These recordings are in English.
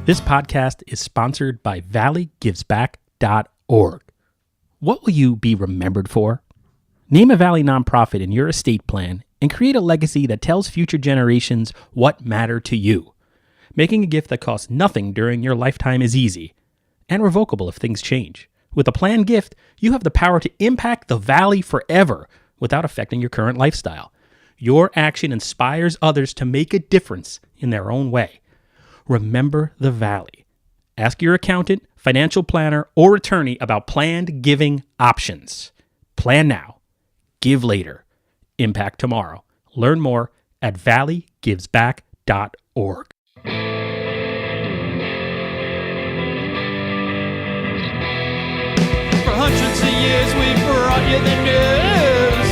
This podcast is sponsored by valleygivesback.org. What will you be remembered for? Name a Valley nonprofit in your estate plan and create a legacy that tells future generations what mattered to you. Making a gift that costs nothing during your lifetime is easy and revocable if things change. With a planned gift, you have the power to impact the Valley forever without affecting your current lifestyle. Your action inspires others to make a difference in their own way. Remember the Valley. Ask your accountant, financial planner, or attorney about planned giving options. Plan now. Give later. Impact tomorrow. Learn more at valleygivesback.org. For hundreds of years we brought you the news.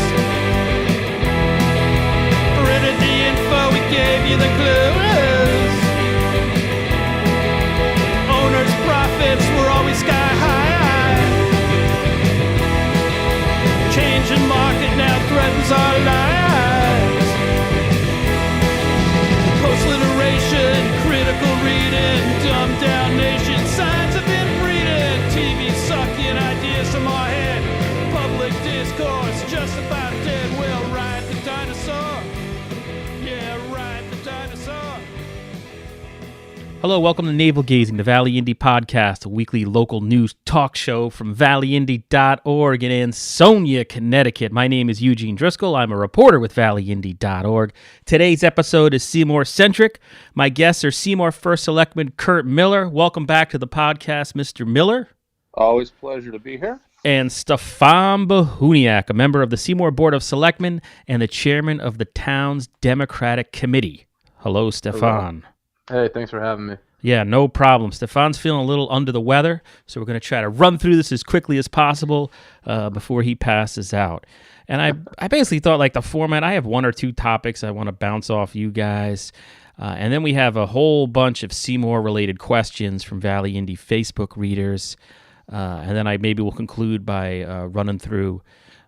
Printed the info, we gave you the clues. Owners' profits were always sky high. Changing market now threatens our lives. Post-literation, critical reading, dumbed down nation, signs of inbreeding. TV sucking ideas from our head. Public discourse justified dead. Well, ride the dinosaur. Yeah, ride the dinosaur. Hello, welcome to Navel Gazing, the Valley Indy Podcast, a weekly local news talk show from valleyindy.org in Ansonia, Connecticut. My name is Eugene Driscoll. I'm a reporter with valleyindy.org. Today's episode is Seymour-Centric. My guests are Seymour First Selectman Kurt Miller. Welcome back to the podcast, Mr. Miller. Always a pleasure to be here. And Stephan Behuniak, a member of the Seymour Board of Selectmen and the chairman of the town's Democratic Committee. Hello, Stephan. Hey, thanks for having me. Yeah, no problem. Stephan's feeling a little under the weather, so we're going to try to run through this as quickly as possible before he passes out. And I basically thought, like, the format, I have one or two topics I want to bounce off you guys, and then we have a whole bunch of Seymour-related questions from Valley Indy Facebook readers, and then maybe we'll conclude by running through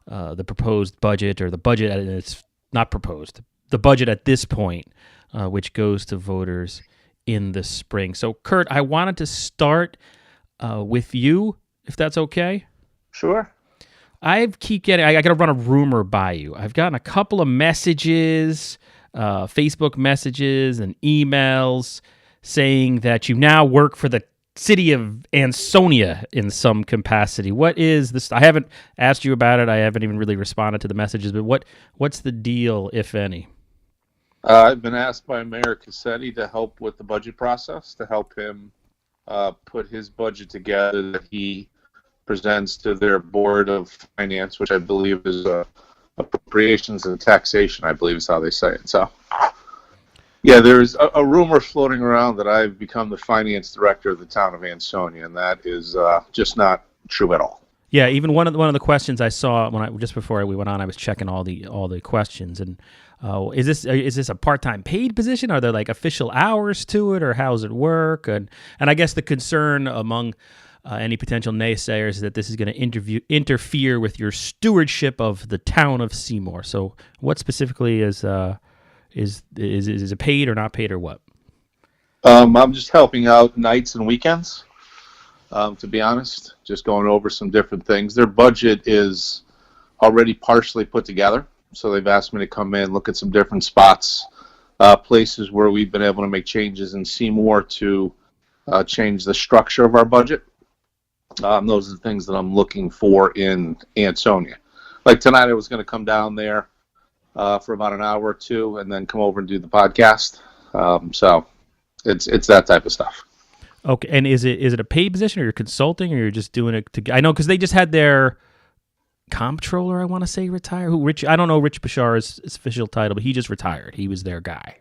the proposed budget, or the budget, it's not proposed, the budget at this point, which goes to voters in the spring. So, Kurt, I wanted to start with you, if that's okay. Sure. I got to run a rumor by you. I've gotten a couple of messages, Facebook messages and emails saying that you now work for the city of Ansonia in some capacity. What is this? I haven't asked you about it. I haven't even really responded to the messages, but what's the deal, if any? I've been asked by Mayor Cassetti to help with the budget process, to help him put his budget together that he presents to their Board of Finance, which I believe is appropriations and taxation, I believe is how they say it. So, yeah, there's a rumor floating around that I've become the finance director of the town of Ansonia, and that is just not true at all. Yeah, even one of the questions I saw just before we went on, I was checking all the questions, and is this a part-time paid position? Are there like official hours to it, or how does it work? And I guess the concern among any potential naysayers is that this is going to interfere with your stewardship of the town of Seymour. So, what specifically is it paid or not paid, or what? I'm just helping out nights and weekends. To be honest, just going over some different things. Their budget is already partially put together, so they've asked me to come in, look at some different spots, places where we've been able to make changes in Seymour to change the structure of our budget. Those are the things that I'm looking for in Ansonia. Like tonight, I was going to come down there for about an hour or two, and then come over and do the podcast. So it's that type of stuff. Okay, and is it a paid position, or you're consulting, or you're just doing it to? I know, because they just had their comptroller, I want to say, retire. I don't know Rich Bashar's official title, but he just retired. He was their guy.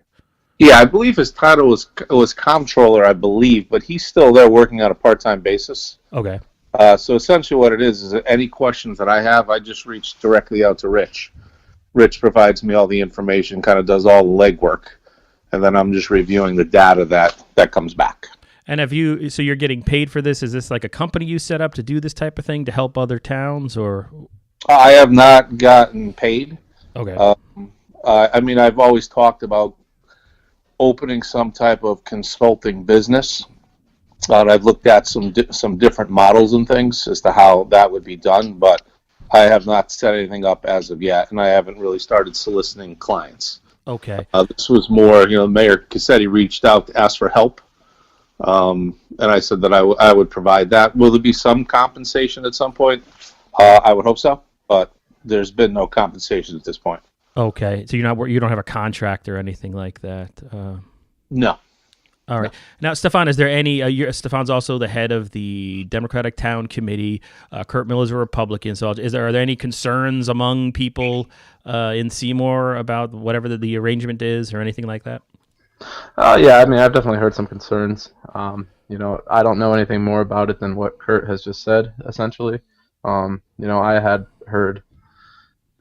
Yeah, I believe his title was comptroller, I believe, but he's still there working on a part-time basis. Okay. So essentially what it is that any questions that I have, I just reach directly out to Rich. Rich provides me all the information, kind of does all the legwork, and then I'm just reviewing the data that comes back. And so you're getting paid for this? Is this like a company you set up to do this type of thing to help other towns, or? I have not gotten paid. Okay. I mean, I've always talked about opening some type of consulting business And I've looked at some different models and things as to how that would be done, but I have not set anything up as of yet, and I haven't really started soliciting clients. Okay. This was more, Mayor Cassetti reached out to ask for help, and I said that I would provide that. Will there be some compensation at some point? I would hope so, but there's been no compensation at this point. Okay. So you don't have a contract or anything like that. No. All right. Now, Stephan, is there any? Stephan's also the head of the Democratic Town Committee. Kurt Miller's a Republican. So, are there any concerns among people in Seymour about whatever the arrangement is, or anything like that? Yeah, I mean, I've definitely heard some concerns. I don't know anything more about it than what Kurt has just said, essentially. I had heard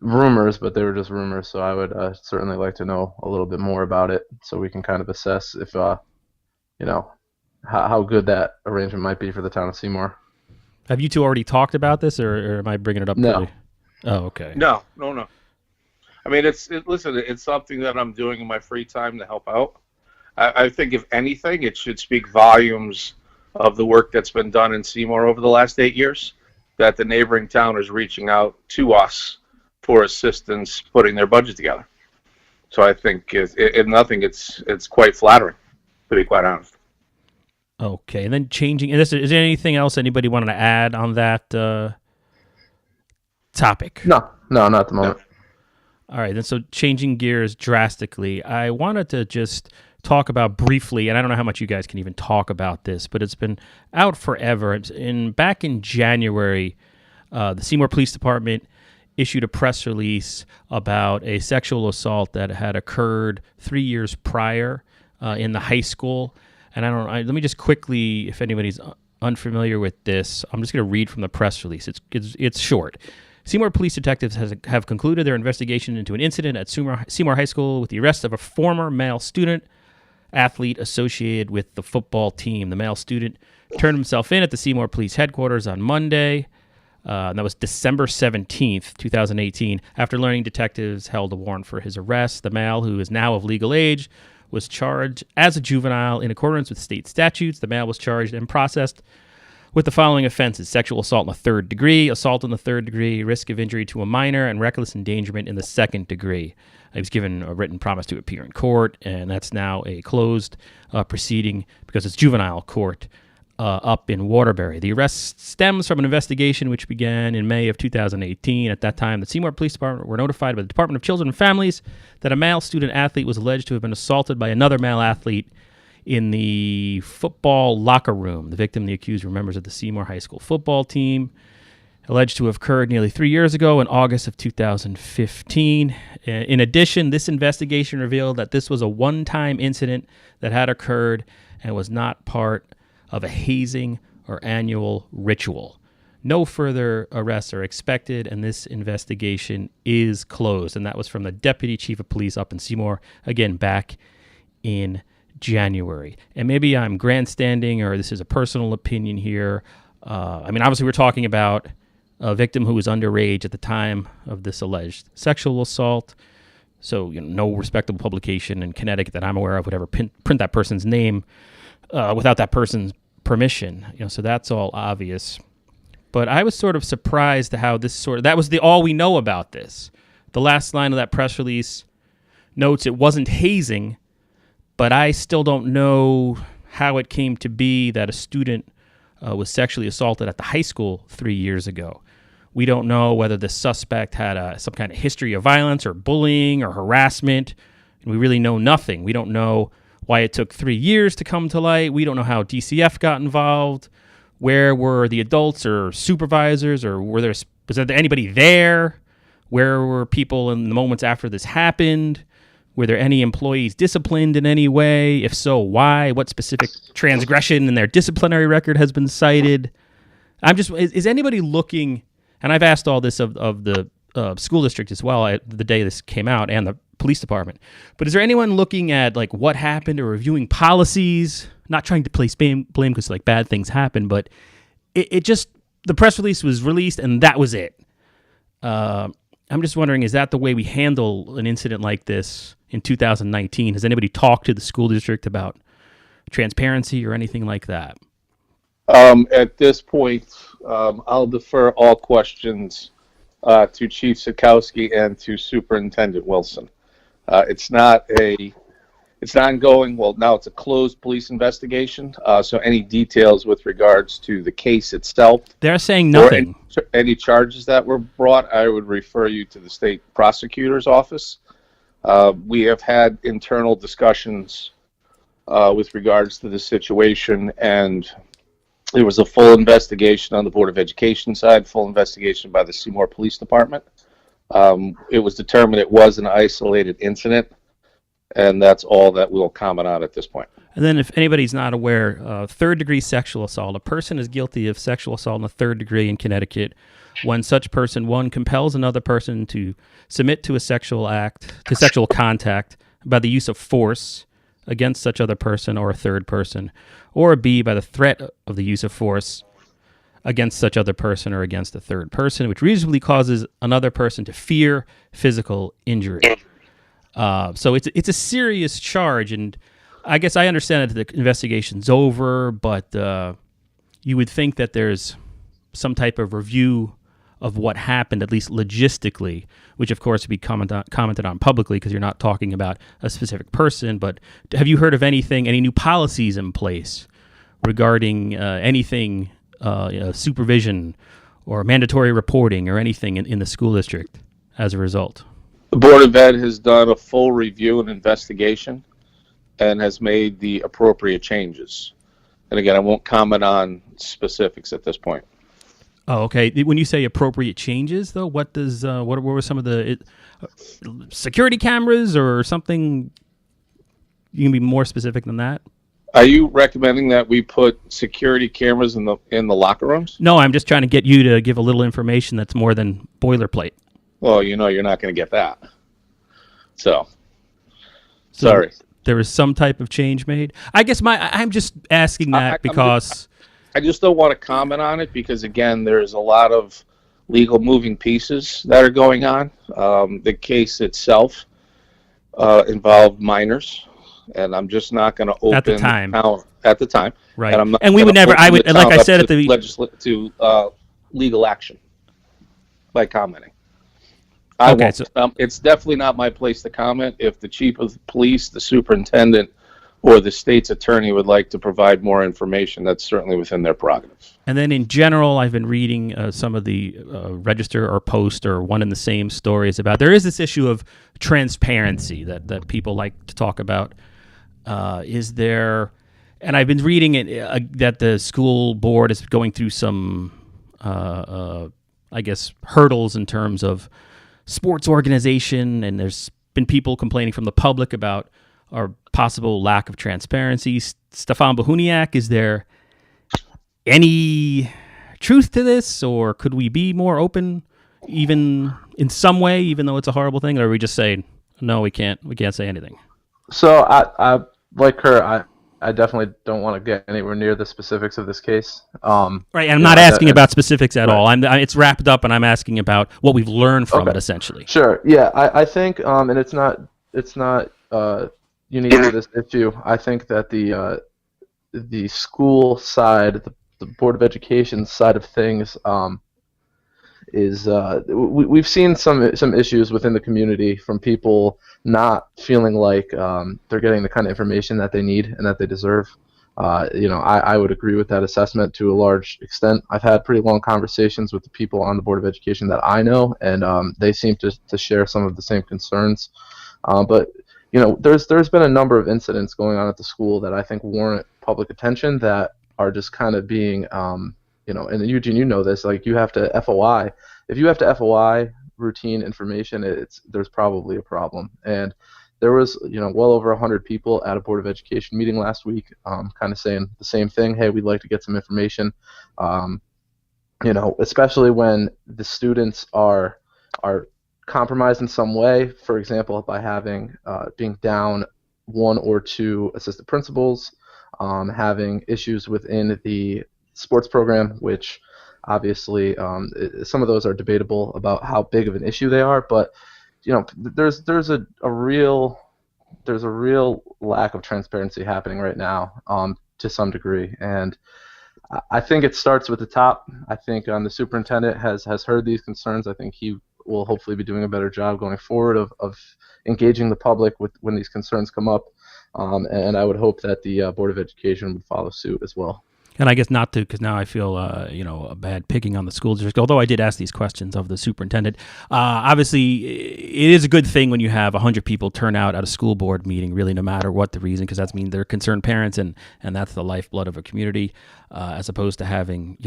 rumors, but they were just rumors, so I would certainly like to know a little bit more about it so we can kind of assess if, how good that arrangement might be for the town of Seymour. Have you two already talked about this, or am I bringing it up? No. Oh, okay. No. I mean, listen, it's something that I'm doing in my free time to help out. I think, if anything, it should speak volumes of the work that's been done in Seymour over the last 8 years, that the neighboring town is reaching out to us for assistance putting their budget together. So I think, if nothing, it's quite flattering, to be quite honest. Okay, and then changing. And is there anything else anybody wanted to add on that topic? No, not at the moment. All right, then so changing gears drastically, I wanted to just talk about briefly, and I don't know how much you guys can even talk about this, but it's been out forever. Back in January, the Seymour Police Department issued a press release about a sexual assault that had occurred 3 years prior in the high school. And let me just quickly, if anybody's unfamiliar with this, I'm just going to read from the press release. It's short. Seymour police detectives have concluded their investigation into an incident at Seymour High School with the arrest of a former male student athlete associated with the football team. The male student turned himself in at the Seymour Police Headquarters on Monday. And that was December 17th, 2018. After learning detectives held a warrant for his arrest, the male, who is now of legal age, was charged as a juvenile in accordance with state statutes. The male was charged and processed with the following offenses: sexual assault in the third degree, assault in the third degree, risk of injury to a minor, and reckless endangerment in the second degree. He was given a written promise to appear in court, and that's now a closed proceeding because it's juvenile court up in Waterbury. The arrest stems from an investigation which began in May of 2018. At that time, the Seymour Police Department were notified by the Department of Children and Families that a male student athlete was alleged to have been assaulted by another male athlete in the football locker room. The victim and the accused were members of the Seymour High School football team, alleged to have occurred nearly 3 years ago in August of 2015. In addition, this investigation revealed that this was a one-time incident that had occurred and was not part of a hazing or annual ritual. No further arrests are expected, and this investigation is closed. And that was from the Deputy Chief of Police up in Seymour, again, back in January. And maybe I'm grandstanding, or this is a personal opinion here. Obviously we're talking about a victim who was underage at the time of this alleged sexual assault. So, no respectable publication in Connecticut that I'm aware of would ever print that person's name without that person's permission. So that's all obvious. But I was sort of surprised to how that was all we know about this. The last line of that press release notes it wasn't hazing, but I still don't know how it came to be that a student was sexually assaulted at the high school 3 years ago. We don't know whether the suspect had some kind of history of violence or bullying or harassment. And we really know nothing. We don't know why it took 3 years to come to light. We don't know how DCF got involved. Where were the adults or supervisors, or was there anybody there? Where were people in the moments after this happened? Were there any employees disciplined in any way? If so, why? What specific transgression in their disciplinary record has been cited? Is anybody looking, and I've asked all this of the school district as well the day this came out, and the police department, but is there anyone looking at what happened or reviewing policies? Not trying to place blame because bad things happen, but it just, the press release was released and that was it. I'm just wondering, is that the way we handle an incident like this in 2019? Has anybody talked to the school district about transparency or anything like that? At this point, I'll defer all questions to Chief Sikowski and to Superintendent Wilson. It's not it's ongoing. Well, now it's a closed police investigation. So any details with regards to the case itself, They're saying or nothing. any charges that were brought, I would refer you to the state prosecutor's office. We have had internal discussions with regards to this situation, and there was a full investigation on the Board of Education side, full investigation by the Seymour Police Department. It was determined it was an isolated incident, and that's all that we'll comment on at this point. And then, if anybody's not aware, third-degree sexual assault. A person is guilty of sexual assault in the third degree in Connecticut when such person, one, compels another person to submit to a sexual act, to sexual contact by the use of force against such other person or a third person, or B, by the threat of the use of force against such other person or against a third person, which reasonably causes another person to fear physical injury. So it's a serious charge, and I guess I understand that the investigation's over, but you would think that there's some type of review of what happened, at least logistically, which of course would be commented on publicly because you're not talking about a specific person. But have you heard of anything, any new policies in place regarding anything, supervision or mandatory reporting or anything in the school district as a result? The Board of Ed has done a full review and investigation and has made the appropriate changes. And again, I won't comment on specifics at this point. Oh, okay. When you say appropriate changes, though, what does what were some of the security cameras or something? You can be more specific than that. Are you recommending that we put security cameras in the locker rooms? No, I'm just trying to get you to give a little information that's more than boilerplate. Well, you know, you're not going to get that. So sorry. There was some type of change made. I guess I'm just asking that because I just don't want to comment on it because, again, there's a lot of legal moving pieces that are going on. The case itself involved minors, and I'm just not going to open at the time. At the time, right? And I'm not. And we would never. I would, like I said, at the legal action by commenting. It's definitely not my place to comment. If the chief of police, the superintendent, or the state's attorney would like to provide more information, that's certainly within their prerogative. And then in general, I've been reading some of the Register or Post or One and the Same stories about, there is this issue of transparency that people like to talk about. Is there, and I've been reading it, that the school board is going through some, I guess, hurdles in terms of sports organization, and there's been people complaining from the public about our possible lack of transparency. Stephan Behuniak, is there any truth to this, or could we be more open, even in some way, even though it's a horrible thing, or are we just saying no, we can't say anything? So I like her. I definitely don't want to get anywhere near the specifics of this case. Right, and I'm not asking about specifics at all. It's wrapped up, and I'm asking about what we've learned from it, essentially. Sure. Yeah, I think, and it's not unique to this issue. I think that the school side, the Board of Education side of things, is we've seen some issues within the community from people not feeling like they're getting the kind of information that they need and that they deserve. I would agree with that assessment to a large extent. I've had pretty long conversations with the people on the Board of Education that I know, and they seem to share some of the same concerns. But there's been a number of incidents going on at the school that I think warrant public attention that are just kind of being, and Eugene, you know this, like you have to FOI. If you have to FOI routine information, there's probably a problem. And there was, well over 100 people at a Board of Education meeting last week, kind of saying the same thing. Hey, we'd like to get some information. Especially when the students are compromised in some way. For example, by having being down one or two assistant principals, having issues within the sports program, which obviously some of those are debatable about how big of an issue they are, but there's a real lack of transparency happening right now, to some degree, and I think it starts with the top. I think the superintendent has heard these concerns. I think he will hopefully be doing a better job going forward of engaging the public with when these concerns come up. And I would hope that the Board of Education would follow suit as well. And I guess not to, because now I feel, bad picking on the school district, although I did ask these questions of the superintendent. Obviously, it is a good thing when you have 100 people turn out at a school board meeting, really, no matter what the reason, because that means they're concerned parents, and that's the lifeblood of a community, as opposed to having,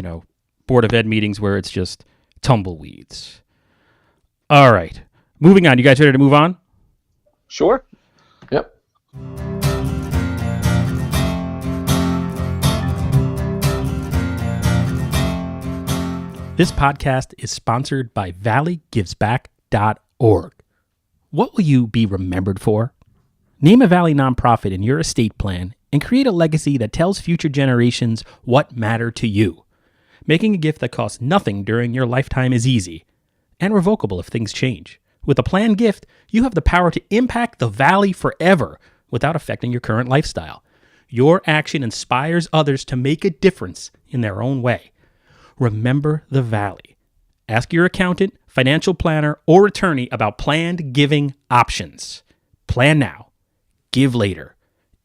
Board of Ed meetings where it's just tumbleweeds. All right. Moving on. You guys ready to move on? Sure. Yep. This podcast is sponsored by valleygivesback.org. What will you be remembered for? Name a Valley nonprofit in your estate plan and create a legacy that tells future generations what matter to you. Making a gift that costs nothing during your lifetime is easy and revocable if things change. With a planned gift, you have the power to impact the Valley forever without affecting your current lifestyle. Your action inspires others to make a difference in their own way. Remember the Valley. Ask your accountant, financial planner, or attorney about planned giving options. Plan now. Give later.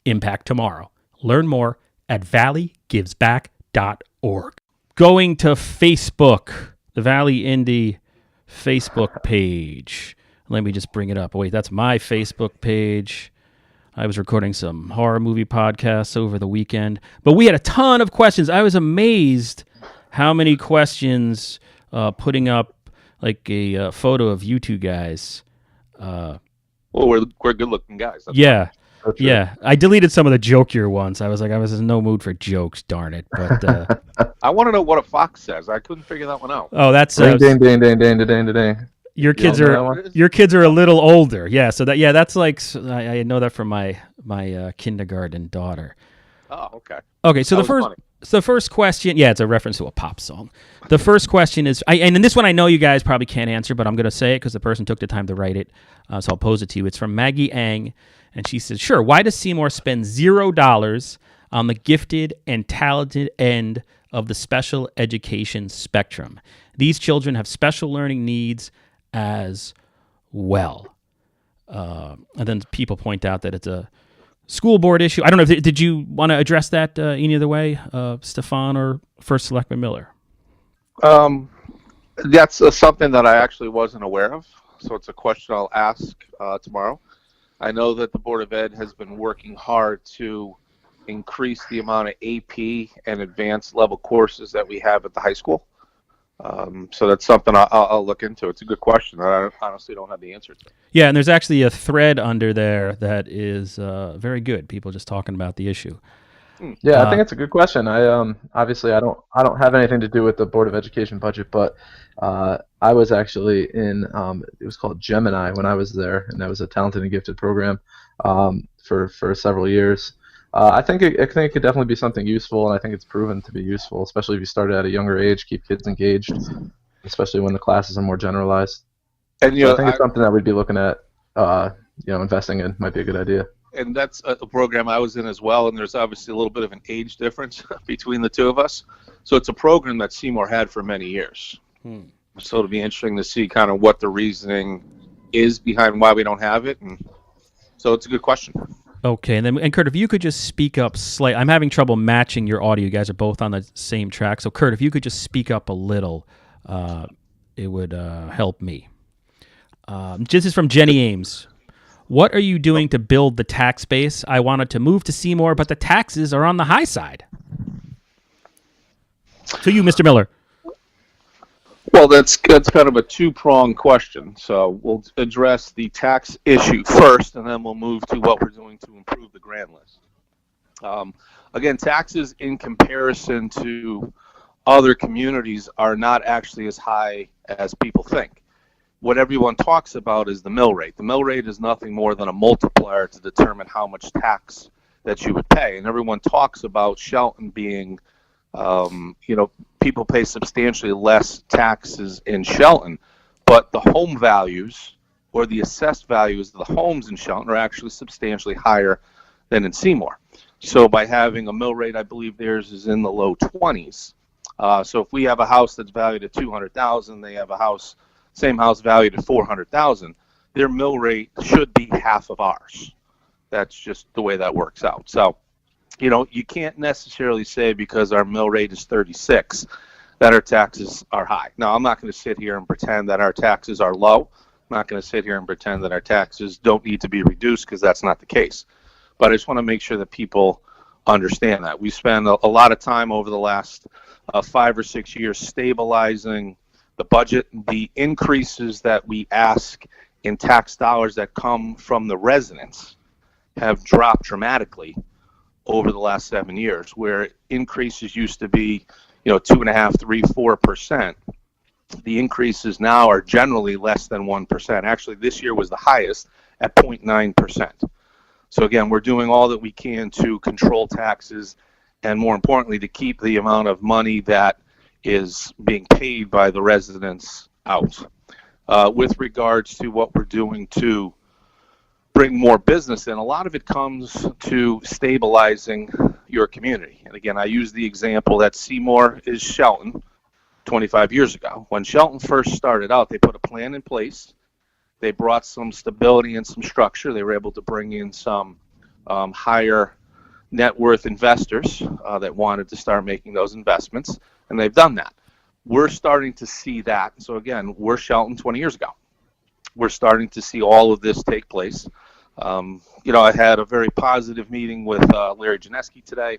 Impact tomorrow. Learn more at valleygivesback.org. Going to Facebook, the Valley Indy Facebook page. Let me just bring it up. Wait, that's my Facebook page. I was recording some horror movie podcasts over the weekend, but we had a ton of questions. I was amazed how many questions, putting up like a photo of you two guys. Well, we're good-looking guys. That's Yeah. fine. Yeah. I deleted some of the jokier ones. I was in no mood for jokes, darn it. But I want to know what a fox says. I couldn't figure that one out. oh, that's Ding, ding, ding, ding, ding, ding, ding, ding. your kids You know are that one? your kids are a little older. Yeah, so that's like I know that from my kindergarten daughter. Oh, okay. Okay, so That was funny. the first question, yeah, it's a reference to a pop song. The first question is, and in this one I know you guys probably can't answer, but I'm going to say it because the person took the time to write it, so I'll pose it to you. It's from Maggie Ang, and she says, sure, why does Seymour spend $0 on the gifted and talented end of the special education spectrum? These children have special learning needs as well. And then people point out that it's a school board issue. I don't know. Did you want to address that any other way, Stephan or First Selectman Miller? That's something that I actually wasn't aware of, so it's a question I'll ask tomorrow. I know that the Board of Ed has been working hard to increase the amount of AP and advanced level courses that we have at the high school. So that's something I'll look into. It's a good question that I honestly don't have the answer to. Yeah, and there's actually a thread under there that is very good. People just talking about the issue. Yeah, I think it's a good question. I obviously I don't have anything to do with the Board of Education budget, but I was actually in it was called Gemini when I was there, and that was a talented and gifted program for several years. I think it could definitely be something useful, and I think it's proven to be useful, especially if you start at a younger age, keep kids engaged, especially when the classes are more generalized. And So I think it's something that we'd be looking at, investing in. Might be a good idea. and that's a program I was in as well, and there's obviously a little bit of an age difference between the two of us. So it's a program that Seymour had for many years. So it'll be interesting to see kind of what the reasoning is behind why we don't have it, and so it's a good question. Okay, and Kurt, if you could just speak up slightly. I'm having trouble matching your audio. You guys are both on the same track. So Kurt, if you could just speak up a little, it would help me. This is from Jenny Ames. What are you doing to build the tax base? I wanted to move to Seymour, but the taxes are on the high side. To you, Mr. Miller. Well, that's kind of a two-pronged question. So we'll address the tax issue first, and then we'll move to what we're doing to improve the grand list. Again, taxes in comparison to other communities are not actually as high as people think. What everyone talks about is the mill rate. The mill rate is nothing more than a multiplier to determine how much tax that you would pay. And everyone talks about Shelton being, people pay substantially less taxes in Shelton, but the home values or the assessed values of the homes in Shelton are actually substantially higher than in Seymour. So by having a mill rate, I believe theirs is in the low 20s. So if we have a house that's valued at 200,000, they have a house, same house valued at 400,000, their mill rate should be half of ours. That's just the way that works out. So, you can't necessarily say because our mill rate is 36 that our taxes are high. Now, I'm not going to sit here and pretend that our taxes are low. I'm not going to sit here and pretend that our taxes don't need to be reduced, because that's not the case. But I just want to make sure that people understand that. We spend a lot of time over the last 5 or 6 years stabilizing the budget. The increases that we ask in tax dollars that come from the residents have dropped dramatically over the last 7 years, where increases used to be 2.5%, 3%, 4%. The increases now are generally less than 1%. Actually, this year was the highest at 0.9%. So again, we're doing all that we can to control taxes, and more importantly, to keep the amount of money that is being paid by the residents out. With regards to what we're doing to bring more business in, a lot of it comes to stabilizing your community. And again, I use the example that Seymour is Shelton 25 years ago. When Shelton first started out, they put a plan in place. They brought some stability and some structure. They were able to bring in some higher net worth investors that wanted to start making those investments, and they've done that. We're starting to see that. So again, we're Shelton 20 years ago. We're starting to see all of this take place. I had a very positive meeting with Larry Janeski today.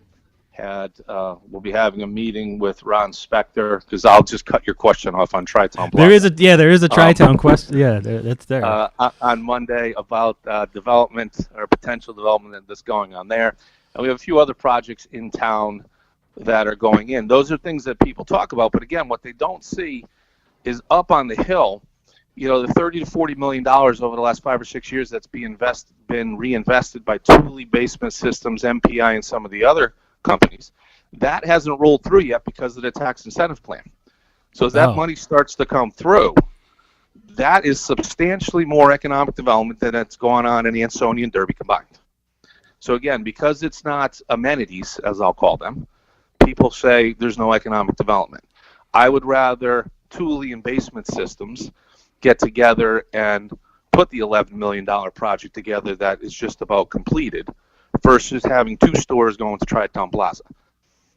We'll be having a meeting with Ron Spector, because I'll just cut your question off on Tri-Town Plaza. There is a Tri-Town question. Yeah, that's there. On Monday about development or potential development that's going on there. And we have a few other projects in town that are going in. Those are things that people talk about, but again, what they don't see is up on the hill, the $30 to $40 million over the last 5 or 6 years that's been reinvested by Thule Basement Systems, MPI, and some of the other companies. That hasn't rolled through yet because of the tax incentive plan. So as that money starts to come through, that is substantially more economic development than that's going on in Ansonia and Derby combined. So again, because it's not amenities, as I'll call them, people say there's no economic development. I would rather Thule and Basement Systems get together and put the $11 million project together that is just about completed, versus having 2 stores going to Tri-Town Plaza.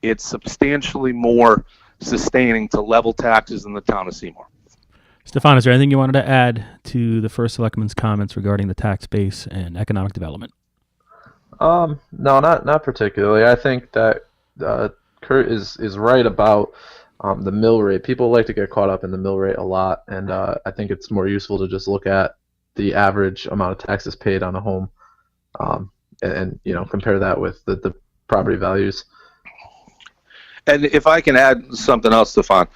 It's substantially more sustaining to level taxes in the town of Seymour. Stephan, is there anything you wanted to add to the first selectman's comments regarding the tax base and economic development? No, not particularly. I think that Kurt is right about the mill rate. People like to get caught up in the mill rate a lot, and I think it's more useful to just look at the average amount of taxes paid on a home, and compare that with the property values. And if I can add something else, Stephan,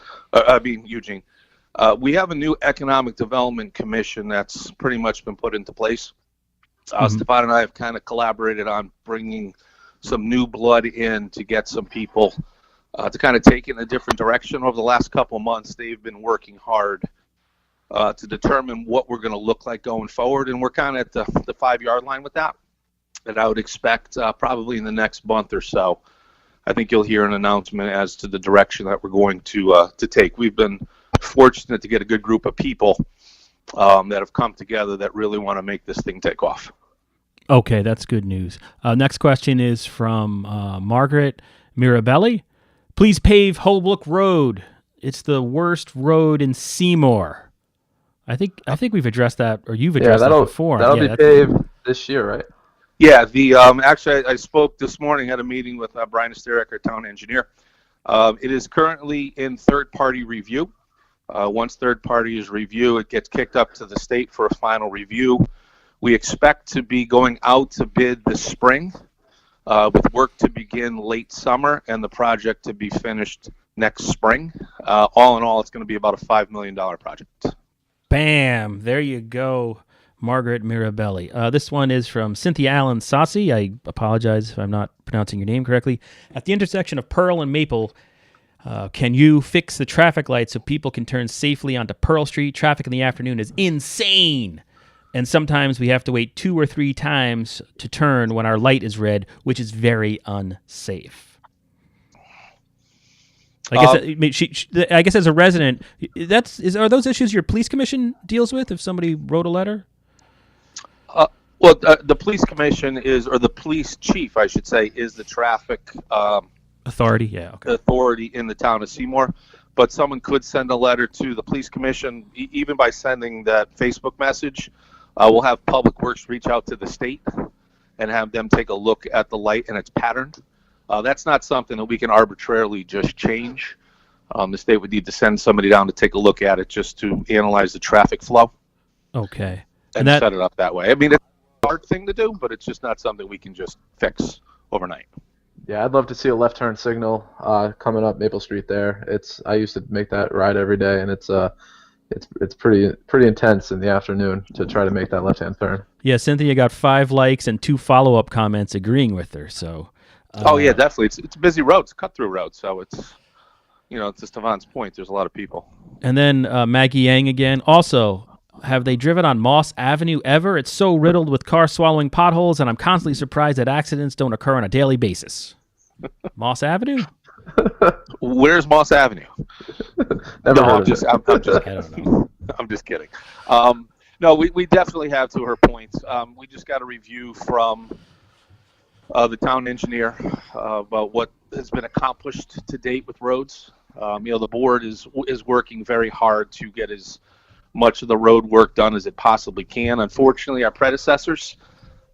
Eugene, we have a new economic development commission that's pretty much been put into place. Stephan and I have kind of collaborated on bringing some new blood in to get some people to kind of take it in a different direction. Over the last couple of months, they've been working hard to determine what we're going to look like going forward, and we're kind of at the 5-yard line with that. And I would expect probably in the next month or so, I think you'll hear an announcement as to the direction that we're going to take. We've been fortunate to get a good group of people that have come together that really want to make this thing take off. Okay, that's good news. Next question is from Margaret Mirabelli. Please pave Holbrook Road. It's the worst road in Seymour. I think we've addressed that, or you've addressed that before. That'll be paved this year, right? Yeah, actually I spoke this morning, had a meeting with Brian Esterek, our town engineer. It is currently in third-party review. Once third party is review, it gets kicked up to the state for a final review. We expect to be going out to bid this spring, with work to begin late summer and the project to be finished next spring. All in all, it's going to be about a $5 million project. Bam! There you go, Margaret Mirabelli. This one is from Cynthia Allen Saucy. I apologize if I'm not pronouncing your name correctly. At the intersection of Pearl and Maple, can you fix the traffic lights so people can turn safely onto Pearl Street? Traffic in the afternoon is insane. And sometimes we have to wait 2 or 3 times to turn when our light is red, which is very unsafe. I guess as a resident, are those issues your police commission deals with if somebody wrote a letter? Well, the police commission or the police chief, I should say, is the traffic authority. Yeah, okay. Authority in the town of Seymour. But someone could send a letter to the police commission, even by sending that Facebook message. We'll have Public Works reach out to the state and have them take a look at the light and its pattern. That's not something that we can arbitrarily just change. The state would need to send somebody down to take a look at it just to analyze the traffic flow. Okay. And set it up that way. I mean, it's a hard thing to do, but it's just not something we can just fix overnight. Yeah, I'd love to see a left turn signal coming up Maple Street there. I used to make that ride every day, and it's pretty intense in the afternoon to try to make that left-hand turn. Yeah, Cynthia got 5 likes and 2 follow-up comments agreeing with her. So. Oh yeah, definitely. It's a busy road. It's a cut-through road, so it's to Stephan's point. There's a lot of people. And then Maggie Yang again. Also, have they driven on Moss Avenue ever? It's so riddled with cars swallowing potholes, and I'm constantly surprised that accidents don't occur on a daily basis. Moss Avenue? Where's Moss Avenue? I'm just I don't know. I'm just kidding. No, we definitely have, to her point. We just got a review from the town engineer about what has been accomplished to date with roads. The board is working very hard to get as much of the road work done as it possibly can. Unfortunately, our predecessors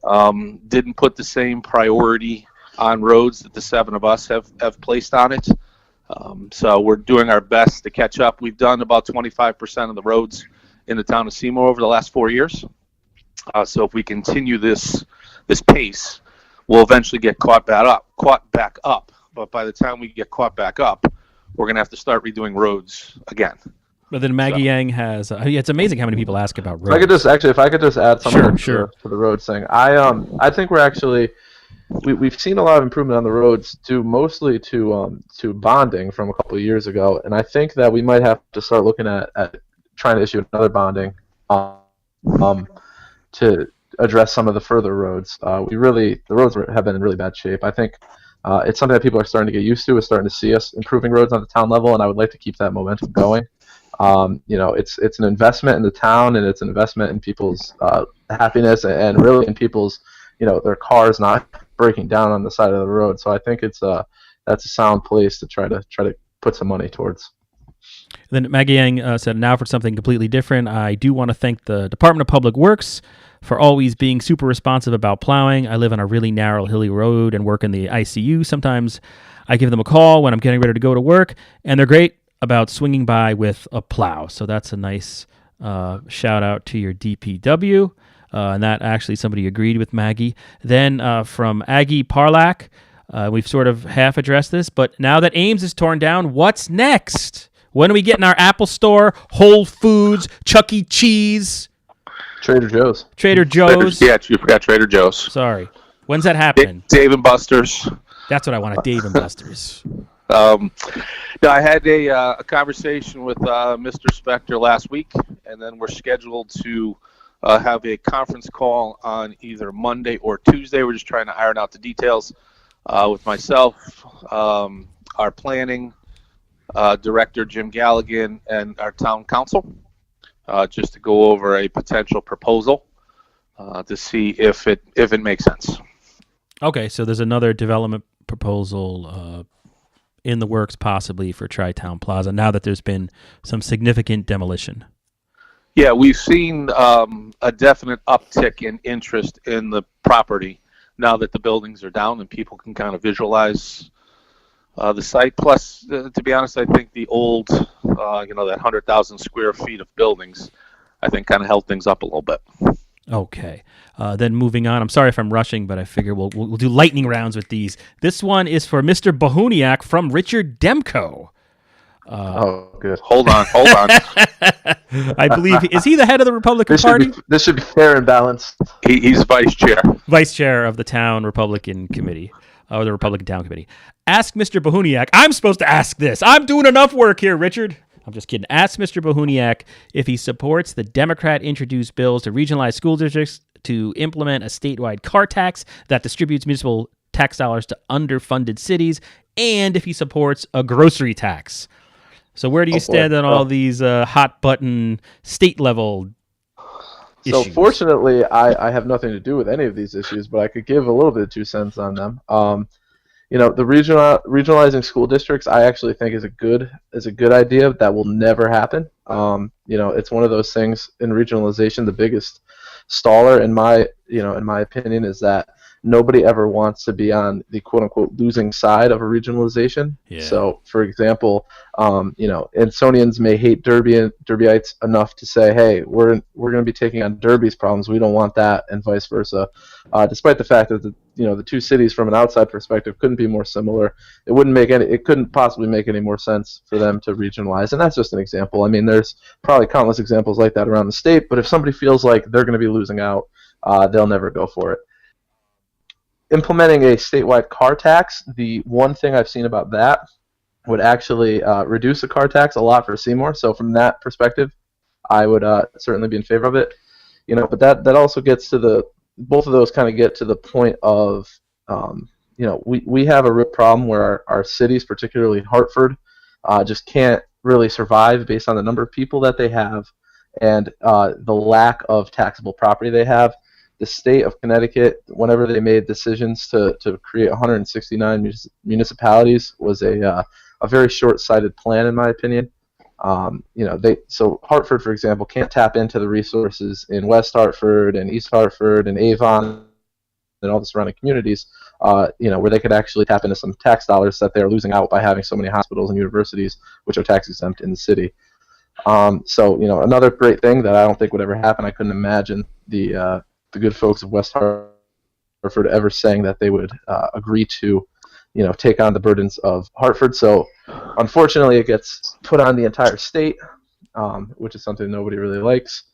didn't put the same priority on roads that the 7 of us have placed on it. So we're doing our best to catch up. We've done about 25% of the roads in the town of Seymour over the last 4 years. So if we continue this pace, we'll eventually get caught back up. But by the time we get caught back up, we're going to have to start redoing roads again. But then Maggie Yang has. It's amazing how many people ask about roads. If I could just add something to the roads thing. I think we're actually we've seen a lot of improvement on the roads due mostly to bonding from a couple of years ago, and I think that we might have to start looking at trying to issue another bonding to address some of the further roads. The roads have been in really bad shape. I think it's something that people are starting to get used to. Is starting to see us improving roads on the town level, and I would like to keep that momentum going. It's an investment in the town, and it's an investment in people's happiness, and really in people's their cars not breaking down on the side of the road. So I think that's a sound place to try to put some money towards. Then Maggie Yang said, now for something completely different. I do want to thank the Department of Public Works for always being super responsive about plowing. I live on a really narrow, hilly road and work in the ICU. Sometimes I give them a call when I'm getting ready to go to work, and they're great about swinging by with a plow. So that's a nice shout out to your DPW. And that actually somebody agreed with Maggie. Then from Aggie Parlak, we've sort of half addressed this, but now that Ames is torn down, what's next? When are we getting our Apple Store, Whole Foods, Chuck E. Cheese? Trader Joe's. Yeah, you forgot Trader Joe's. Sorry. When's that happening? Dave and Buster's. That's what I wanted, Dave and Buster's. No, I had a conversation with Mr. Spector last week, and then we're scheduled to have a conference call on either Monday or Tuesday. We're just trying to iron out the details with myself, our planning director, Jim Galligan, and our town council, just to go over a potential proposal to see if it makes sense. Okay, so there's another development proposal in the works possibly for Tri-Town Plaza now that there's been some significant demolition. Yeah, we've seen a definite uptick in interest in the property now that the buildings are down and people can kind of visualize the site. Plus, to be honest, I think the old, that 100,000 square feet of buildings, I think kind of held things up a little bit. Okay. Then moving on. I'm sorry if I'm rushing, but I figure we'll do lightning rounds with these. This one is for Mr. Behuniak from Richard Demko. Good. Hold on. I believe is he the head of the Republican Party? This should be fair and balanced. He's vice chair. Vice chair of the town Republican Committee, or the Republican Town Committee. Ask Mr. Behuniak. I'm supposed to ask this. I'm doing enough work here, Richard. I'm just kidding. Ask Mr. Behuniak if he supports the Democrat-introduced bills to regionalize school districts to implement a statewide car tax that distributes municipal tax dollars to underfunded cities, and if he supports a grocery tax. So where do you stand on all these hot-button state-level issues? So fortunately, I have nothing to do with any of these issues, but I could give a little bit of 2 cents on them. The regionalizing school districts, I actually think is a good idea. That will never happen. It's one of those things in regionalization. The biggest staller, in my opinion, is that nobody ever wants to be on the quote unquote losing side of a regionalization. Yeah. So, for example, Ansonians may hate Derbyites enough to say, hey, we're going to be taking on Derby's problems. We don't want that, and vice versa. Despite the fact that the two cities from an outside perspective couldn't be more similar, it couldn't possibly make any more sense for them to regionalize. And that's just an example. I mean, there's probably countless examples like that around the state, but if somebody feels like they're going to be losing out, they'll never go for it. Implementing a statewide car tax, the one thing I've seen about that would actually reduce the car tax a lot for Seymour. So from that perspective, I would certainly be in favor of it. But that also gets to both of those kind of get to the point of, we have a real problem where our cities, particularly Hartford, just can't really survive based on the number of people that they have and the lack of taxable property they have. The state of Connecticut, whenever they made decisions to create 169 municipalities, was a very short-sighted plan, in my opinion. So Hartford, for example, can't tap into the resources in West Hartford and East Hartford and Avon and all the surrounding communities, where they could actually tap into some tax dollars that they're losing out by having so many hospitals and universities, which are tax exempt in the city. Another great thing that I don't think would ever happen. I couldn't imagine the good folks of West Hartford ever saying that they would agree to, take on the burdens of Hartford. So, unfortunately, it gets put on the entire state, which is something nobody really likes.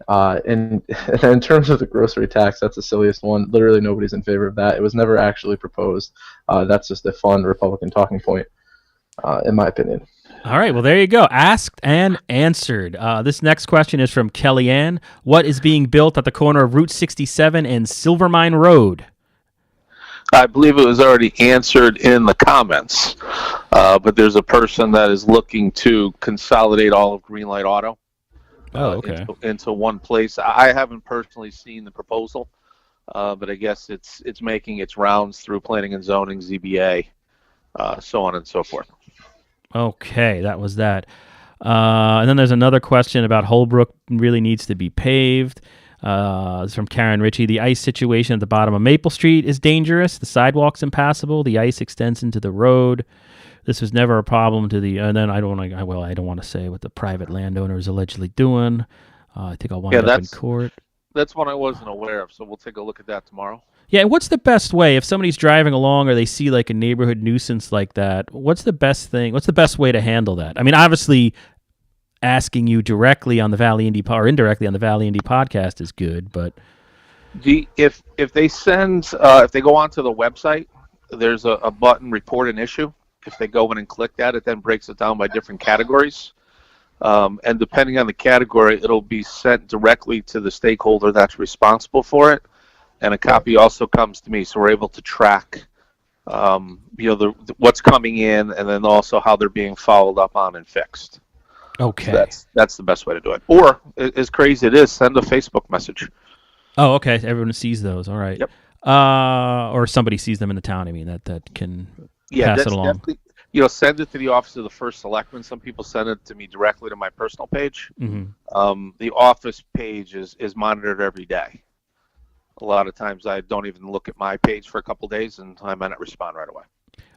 And in terms of the grocery tax, that's the silliest one. Literally, nobody's in favor of that. It was never actually proposed. That's just a fun Republican talking point, in my opinion. All right, well, there you go. Asked and answered. This next question is from Kellyanne. What is being built at the corner of Route 67 and Silvermine Road? I believe it was already answered in the comments, but there's a person that is looking to consolidate all of Greenlight Auto into one place. I haven't personally seen the proposal, but I guess it's making its rounds through planning and zoning, ZBA, so on and so forth. Okay, that was that. And then there's another question about Holbrook really needs to be paved. It's from Karen Ritchie. The ice situation at the bottom of Maple Street is dangerous. The sidewalk's impassable. The ice extends into the road. This was never a problem to the. And then I don't want to say what the private landowner is allegedly doing. I think I'll wind up in court. That's one I wasn't aware of. So we'll take a look at that tomorrow. Yeah, what's the best way if somebody's driving along or they see like a neighborhood nuisance like that? What's the best thing? What's the best way to handle that? I mean, obviously, asking you directly on the Valley Indy or indirectly on the Valley Indy podcast is good, but if they go onto the website, there's a button report an issue. If they go in and click that, it then breaks it down by different categories. And depending on the category, it'll be sent directly to the stakeholder that's responsible for it. And a copy also comes to me, so we're able to track, what's coming in, and then also how they're being followed up on and fixed. Okay, so that's the best way to do it. Or, as crazy it is, send a Facebook message. Oh, okay. Everyone sees those. All right. Yep. Or somebody sees them in the town. I mean, that can pass it along. Send it to the office of the first selectman. Some people send it to me directly to my personal page. Mm-hmm. The office page is monitored every day. A lot of times I don't even look at my page for a couple of days, and I might not respond right away.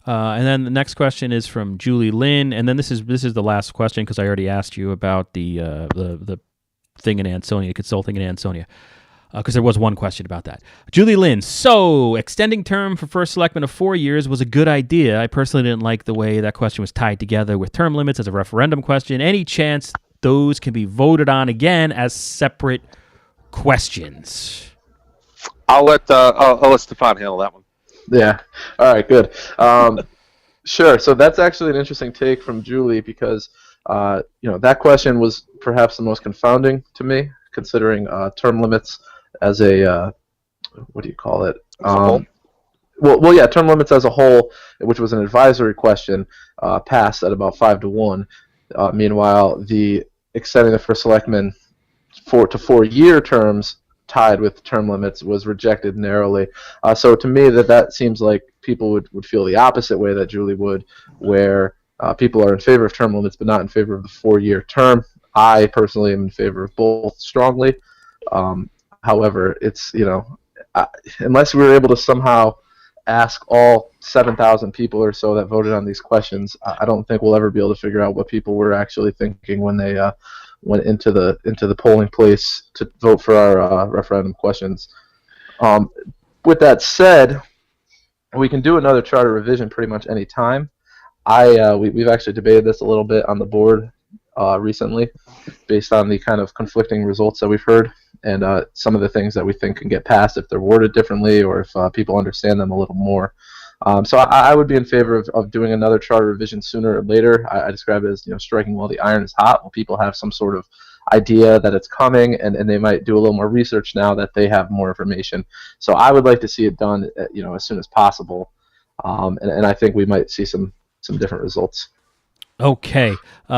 And then the next question is from Julie Lynn, and then this is the last question because I already asked you about the thing in Ansonia, consulting in Ansonia, because there was one question about that. Julie Lynn, so extending term for first selectman of 4 years was a good idea. I personally didn't like the way that question was tied together with term limits as a referendum question. Any chance those can be voted on again as separate questions? I'll let Stephan handle that one. Yeah. All right. Good. Sure. So that's actually an interesting take from Julie because That question was perhaps the most confounding to me, considering term limits as a what do you call it? As a whole? Yeah, term limits as a whole, which was an advisory question, passed at about 5-1. Meanwhile, the extending the first selectmen 4-4 year terms tied with term limits was rejected narrowly. So to me, that seems like people would feel the opposite way that Julie would, where people are in favor of term limits but not in favor of the 4-year term. I personally am in favor of both strongly. However, it's unless we were able to somehow ask all 7,000 people or so that voted on these questions, I don't think we'll ever be able to figure out what people were actually thinking when they went into the polling place to vote for our referendum questions. With that said, we can do another charter revision pretty much any time. We've actually debated this a little bit on the board recently, based on the kind of conflicting results that we've heard, and some of the things that we think can get passed if they're worded differently or if people understand them a little more. So I would be in favor of doing another charter revision sooner or later. I describe it as striking while the iron is hot, while people have some sort of idea that it's coming, and they might do a little more research now that they have more information. So I would like to see it done as soon as possible, and I think we might see some different results. Okay,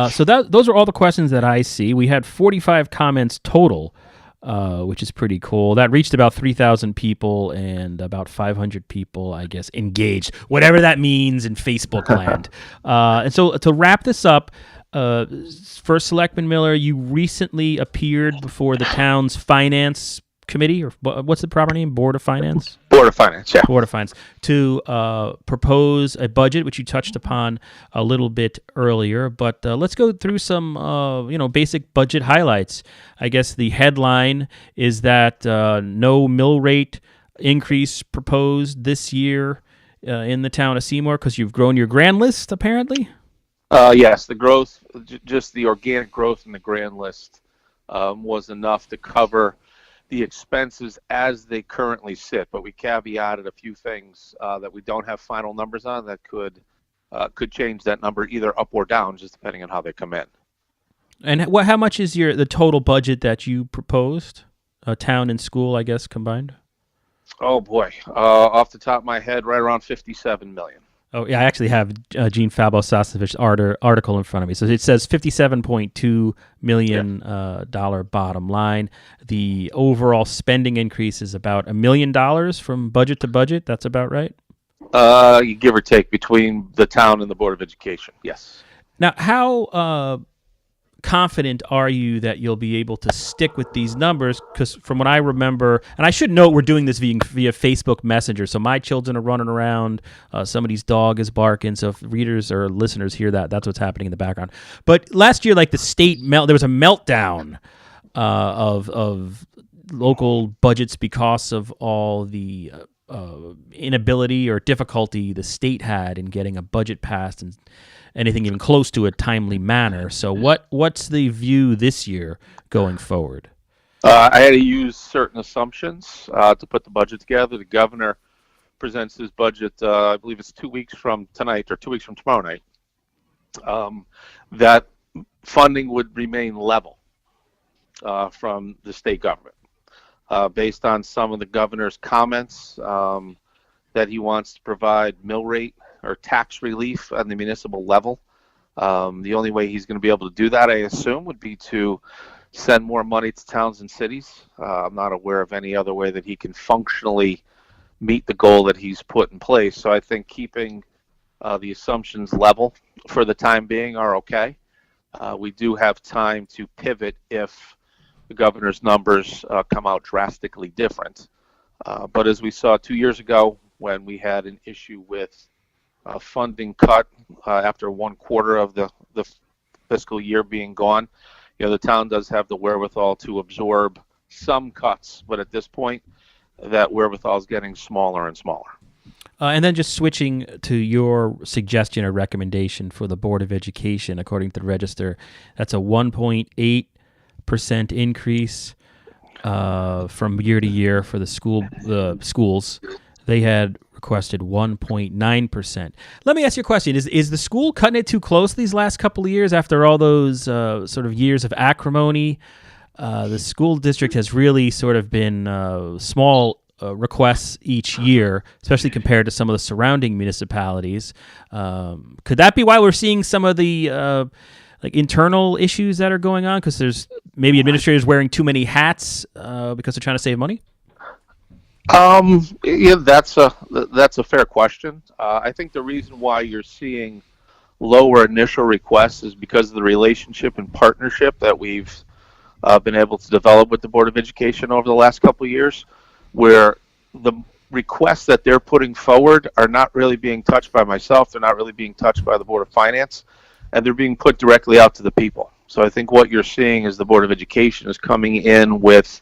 so those are all the questions that I see. We had 45 comments total, which is pretty cool. That reached about 3,000 people and about 500 people, I guess, engaged, whatever that means in Facebook land. And so to wrap this up, First Selectman Miller, you recently appeared before the town's finance committee, or what's the proper name? Board of Finance? Board of Finance, yeah. Board of Finance, to propose a budget, which you touched upon a little bit earlier. But let's go through some, basic budget highlights. I guess the headline is that no mill rate increase proposed this year in the town of Seymour because you've grown your grand list, apparently? Yes, the growth, just the organic growth in the grand list was enough to cover the expenses as they currently sit, but we caveated a few things that we don't have final numbers on that could change that number either up or down, just depending on how they come in. And how much is the total budget that you proposed, town and school, I guess, combined? Oh boy, off the top of my head, right around 57 million. Oh yeah, I actually have Gene Fabo-Sasovich's article in front of me. So it says $57.2 million dollar bottom line. The overall spending increase is about $1 million from budget to budget. That's about right? You give or take between the town and the Board of Education, yes. Now, how confident are you that you'll be able to stick with these numbers? Because from what I remember, and I should note we're doing this via Facebook Messenger, so my children are running around, somebody's dog is barking, so if readers or listeners hear that, that's what's happening in the background. But last year, like the state there was a meltdown of local budgets because of all the inability or difficulty the state had in getting a budget passed and anything even close to a timely manner. So what's the view this year going forward? I had to use certain assumptions to put the budget together. The governor presents his budget, I believe it's 2 weeks from tonight or 2 weeks from tomorrow night. That funding would remain level from the state government. Based on some of the governor's comments that he wants to provide mill rate or tax relief on the municipal level. The only way he's going to be able to do that, I assume, would be to send more money to towns and cities. I'm not aware of any other way that he can functionally meet the goal that he's put in place. So I think keeping the assumptions level for the time being are okay. We do have time to pivot if the governor's numbers come out drastically different. But as we saw 2 years ago when we had an issue with funding cut after 1/4 of the fiscal year being gone, the town does have the wherewithal to absorb some cuts, but at this point, that wherewithal is getting smaller and smaller. And then just switching to your suggestion or recommendation for the Board of Education, according to the Register, that's a 1.8% increase from year to year for the schools. They had requested 1.9%. Let me ask you a question. Is the school cutting it too close these last couple of years after all those sort of years of acrimony? The school district has really sort of been small requests each year, especially compared to some of the surrounding municipalities. Could that be why we're seeing some of the like internal issues that are going on? Because there's maybe administrators wearing too many hats because they're trying to save money? Yeah, that's a fair question. I think the reason why you're seeing lower initial requests is because of the relationship and partnership that we've been able to develop with the Board of Education over the last couple of years, where the requests that they're putting forward are not really being touched by myself. They're not really being touched by the Board of Finance, and they're being put directly out to the people. So I think what you're seeing is the Board of Education is coming in with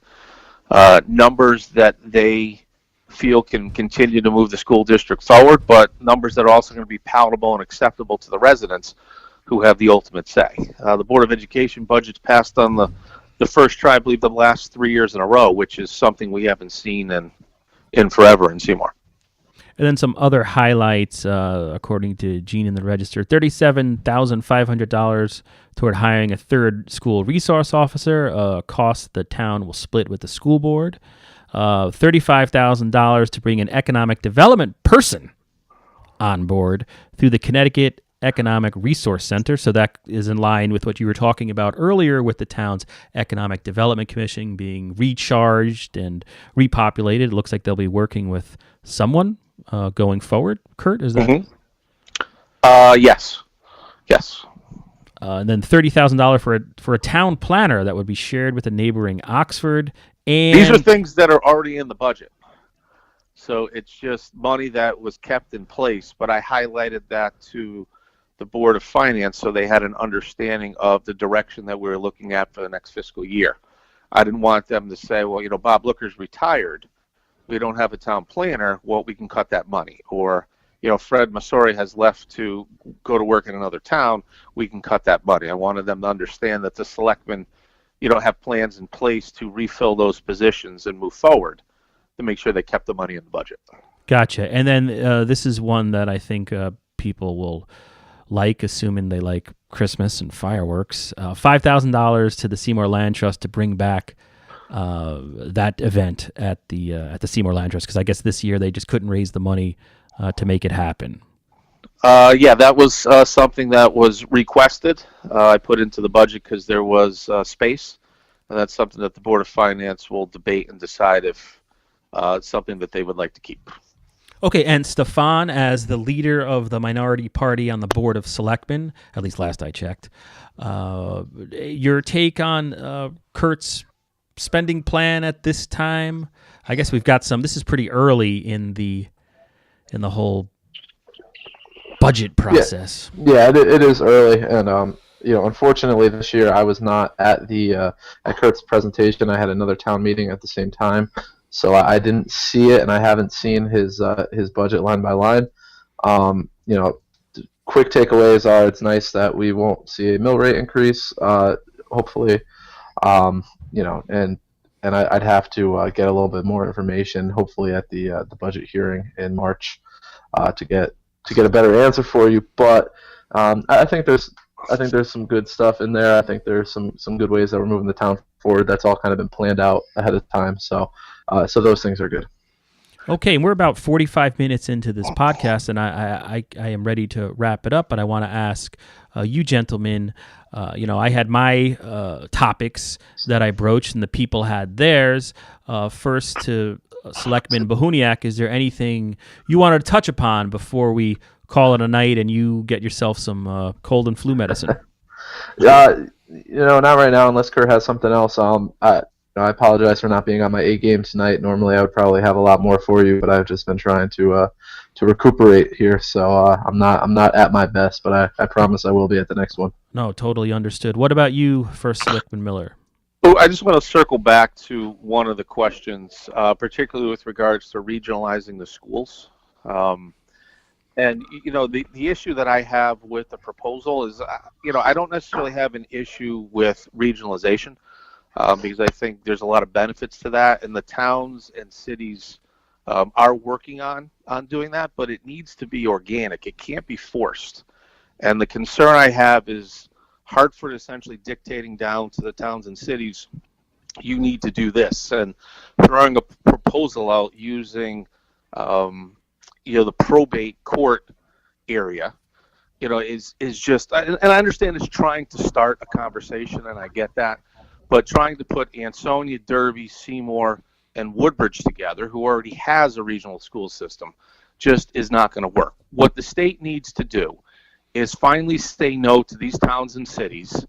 numbers that they feel can continue to move the school district forward, but numbers that are also going to be palatable and acceptable to the residents who have the ultimate say. The Board of Education budget's passed on the first try, I believe, the last 3 years in a row, which is something we haven't seen in forever in Seymour. And then some other highlights, according to Gene in the Register: $37,500 toward hiring a third school resource officer, cost the town will split with the school board. $35,000 to bring an economic development person on board through the Connecticut Economic Resource Center. So that is in line with what you were talking about earlier with the town's Economic Development Commission being recharged and repopulated. It looks like they'll be working with someone going forward. Kurt, is that? Mm-hmm. Yes. And then $30,000 for a town planner that would be shared with a neighboring Oxford. And these are things that are already in the budget. So it's just money that was kept in place, but I highlighted that to the Board of Finance so they had an understanding of the direction that we were looking at for the next fiscal year. I didn't want them to say, well, Bob Looker's retired. We don't have a town planner. Well, we can cut that money. Or, Fred Masori has left to go to work in another town. We can cut that money. I wanted them to understand that the selectmen, have plans in place to refill those positions and move forward to make sure they kept the money in the budget. Gotcha. And then this is one that I think people will like, assuming they like Christmas and fireworks. $5,000 to the Seymour Land Trust to bring back that event at the Seymour Land Trust, because I guess this year they just couldn't raise the money to make it happen. Yeah, that was something that was requested. I put into the budget because there was space, and that's something that the Board of Finance will debate and decide if it's something that they would like to keep. Okay, and Stephan, as the leader of the minority party on the Board of Selectmen, at least last I checked, your take on Kurt's spending plan at this time? I guess we've got some. This is pretty early in the whole budget process. Yeah, it is early, and unfortunately this year I was not at at Kurt's presentation. I had another town meeting at the same time, so I didn't see it, and I haven't seen his budget line by line. Quick takeaways are: it's nice that we won't see a mill rate increase. Hopefully, and I'd have to get a little bit more information, hopefully at the budget hearing in March, to get a better answer for you. But I think there's some good stuff in there. I think there's some good ways that we're moving the town forward. That's all kind of been planned out ahead of time. So those things are good. Okay, and we're about 45 minutes into this podcast, and I am ready to wrap it up. But I want to ask you gentlemen. I had my topics that I broached, and the people had theirs. First to Selectman Behuniak, is there anything you wanted to touch upon before we call it a night and you get yourself some cold and flu medicine? Not right now, unless Kurt has something else. I apologize for not being on my A game tonight. Normally, I would probably have a lot more for you, but I've just been trying to recuperate here. So I'm not at my best, but I promise I will be at the next one. No, totally understood. What about you, First Selectman Miller? Oh, I just want to circle back to one of the questions, particularly with regards to regionalizing the schools. And the issue that I have with the proposal is, I don't necessarily have an issue with regionalization. Because I think there's a lot of benefits to that, and the towns and cities are working on doing that, but it needs to be organic. It can't be forced. And the concern I have is Hartford essentially dictating down to the towns and cities, you need to do this, and throwing a proposal out using, the probate court area, is just, and I understand it's trying to start a conversation, and I get that, but trying to put Ansonia, Derby, Seymour, and Woodbridge together, who already has a regional school system, just is not going to work. What the state needs to do is finally say no to these towns and cities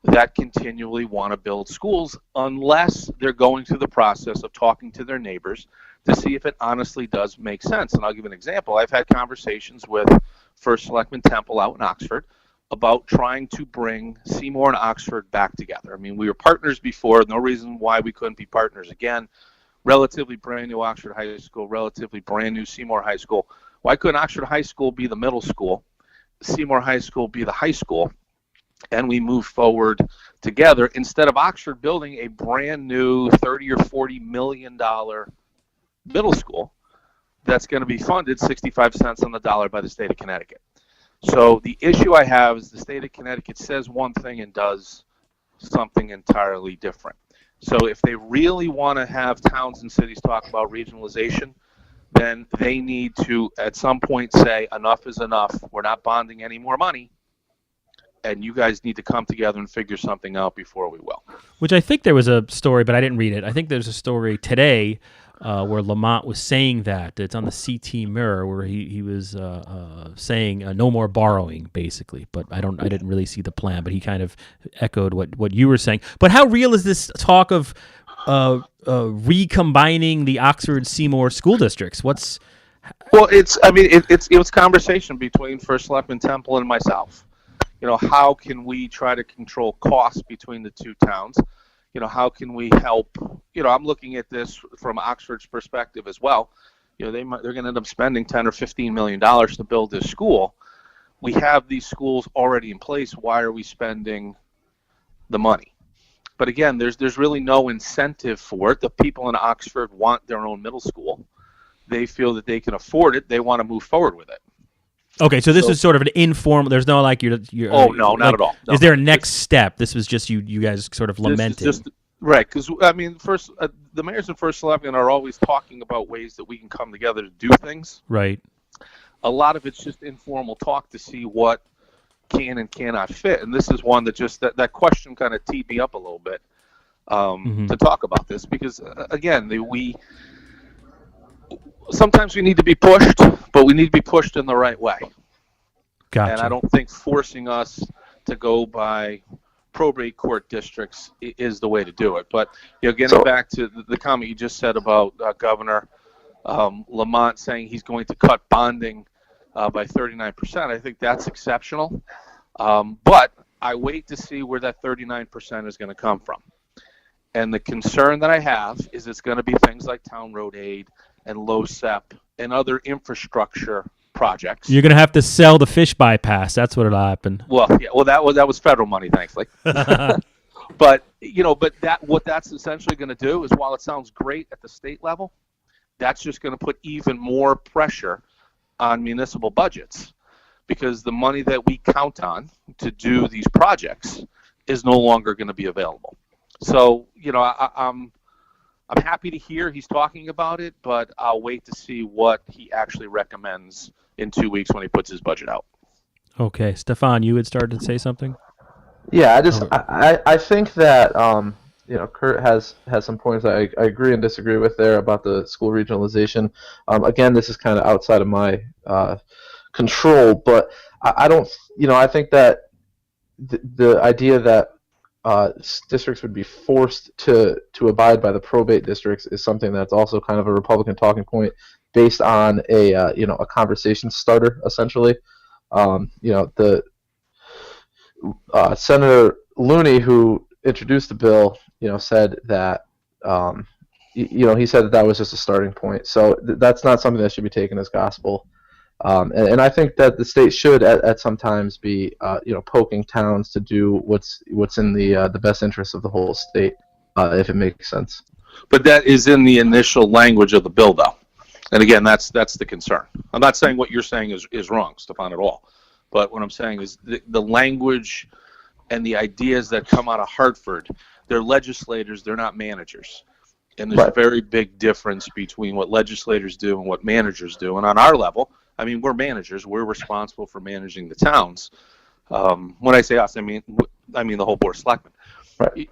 that continually want to build schools, unless they're going through the process of talking to their neighbors to see if it honestly does make sense. And I'll give an example. I've had conversations with First Selectman Temple out in Oxford about trying to bring Seymour and Oxford back together. I mean, we were partners before. No reason why we couldn't be partners again. Relatively brand new Oxford High School, relatively brand new Seymour High School. Why couldn't Oxford High School be the middle school, Seymour High School be the high school, and we move forward together instead of Oxford building a brand new $30 or $40 million middle school that's going to be funded 65 cents on the dollar by the state of Connecticut. So the issue I have is the state of Connecticut says one thing and does something entirely different. So if they really want to have towns and cities talk about regionalization, then they need to at some point say enough is enough. We're not bonding any more money, and you guys need to come together and figure something out before we will. Which I think there was a story, but I didn't read it. I think there's a story today where Lamont was saying that. It's on the CT Mirror where he was saying no more borrowing, basically. But I didn't really see the plan. But he kind of echoed what you were saying. But how real is this talk of recombining the Oxford Seymour school districts? Well, it's conversation between First Selectman Temple and myself. How can we try to control costs between the two towns? How can we help? I'm looking at this from Oxford's perspective as well. They're going to end up spending $10 or $15 million to build this school. We have these schools already in place. Why are we spending the money? But again, there's really no incentive for it. The people in Oxford want their own middle school. They feel that they can afford it. They want to move forward with it. Okay, so this is sort of an informal. There's no like you're. Oh no, not at all. No. Is there a next step? This was just you guys sort of lamenting. Right, because first the mayors and First Selectmen are always talking about ways that we can come together to do things. Right. A lot of it's just informal talk to see what can and cannot fit, and this is one that just that question kind of teed me up a little bit to talk about this because again we. Sometimes we need to be pushed, but we need to be pushed in the right way. Gotcha. And I don't think forcing us to go by probate court districts is the way to do it. But getting back to the comment you just said about Governor Lamont saying he's going to cut bonding by 39%, I think that's exceptional. But I wait to see where that 39% is going to come from. And the concern that I have is it's going to be things like town road aid and LoSEP and other infrastructure projects. You're going to have to sell the fish bypass. That's what it'll happen. Well, yeah. Well, that was federal money, thankfully. But what that's essentially going to do is, while it sounds great at the state level, that's just going to put even more pressure on municipal budgets because the money that we count on to do these projects is no longer going to be available. So, I'm happy to hear he's talking about it, but I'll wait to see what he actually recommends in 2 weeks when he puts his budget out. Okay. Stephan, you had started to say something? Yeah, I think that Kurt has some points I agree and disagree with there about the school regionalization. Again, this is kind of outside of my control, but I don't, I think that the idea that districts would be forced to abide by the probate districts is something that's also kind of a Republican talking point based on a conversation starter essentially. The Senator Looney, who introduced the bill, said that he said that was just a starting point. So that's not something that should be taken as gospel. And I think that the state should at some times be poking towns to do what's in the best interest of the whole state, if it makes sense. But that is in the initial language of the bill, though. And again, that's the concern. I'm not saying what you're saying is wrong, Stephan, at all. But what I'm saying is the language and the ideas that come out of Hartford, they're legislators, they're not managers. And there's a very big difference between what legislators do and what managers do. And on our level, I mean, we're managers. We're responsible for managing the towns. When I say us, I mean the whole board of selectmen. Right.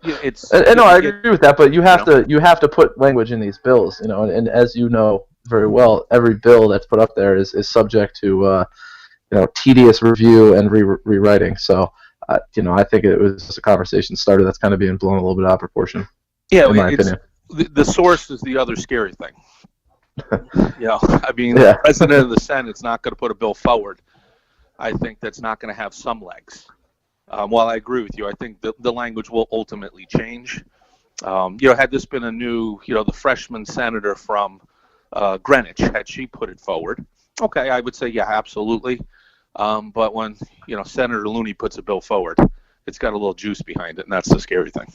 No, I agree with that. But you have to put language in these bills, and as you know very well, every bill that's put up there is subject to tedious review and rewriting. So, I think it was just a conversation starter that's kind of being blown a little bit out of proportion. Yeah, in my opinion. The source is the other scary thing. The president of the Senate's not going to put a bill forward. I think that's not going to have some legs. While I agree with you, I think the language will ultimately change. Had this been a new, the freshman senator from Greenwich, had she put it forward, okay, I would say, yeah, absolutely. But when, Senator Looney puts a bill forward, it's got a little juice behind it, and that's the scary thing.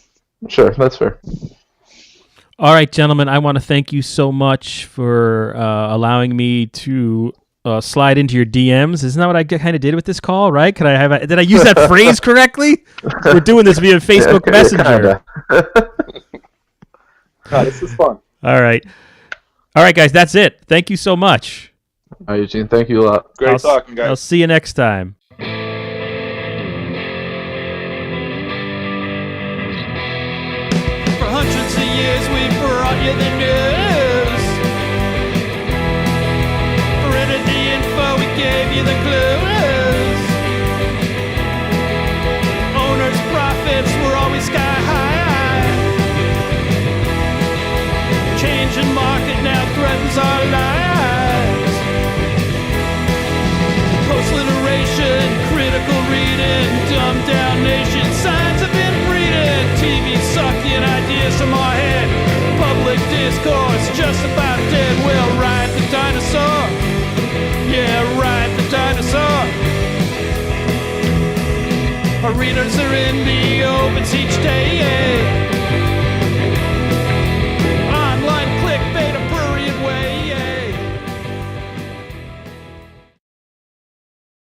Sure, that's fair. All right, gentlemen, I want to thank you so much for allowing me to slide into your DMs. Isn't that what I kind of did with this call, right? Did I use that phrase correctly? We're doing this via Facebook Messenger. This is fun. All right, guys, that's it. Thank you so much. All right, Eugene, thank you a lot. Great talking, guys. I'll see you next time. For hundreds of years we brought you the news. Printed the info, we gave you the clues. Owners' profits were always sky high. Changing market now threatens our lives. Post-literation, critical reading, dumbed down nation, signs of inbreeding, TV sucking ideas from our head, public discourse just about dead. We'll ride the dinosaur, yeah, ride the dinosaur. Our readers are in the open sea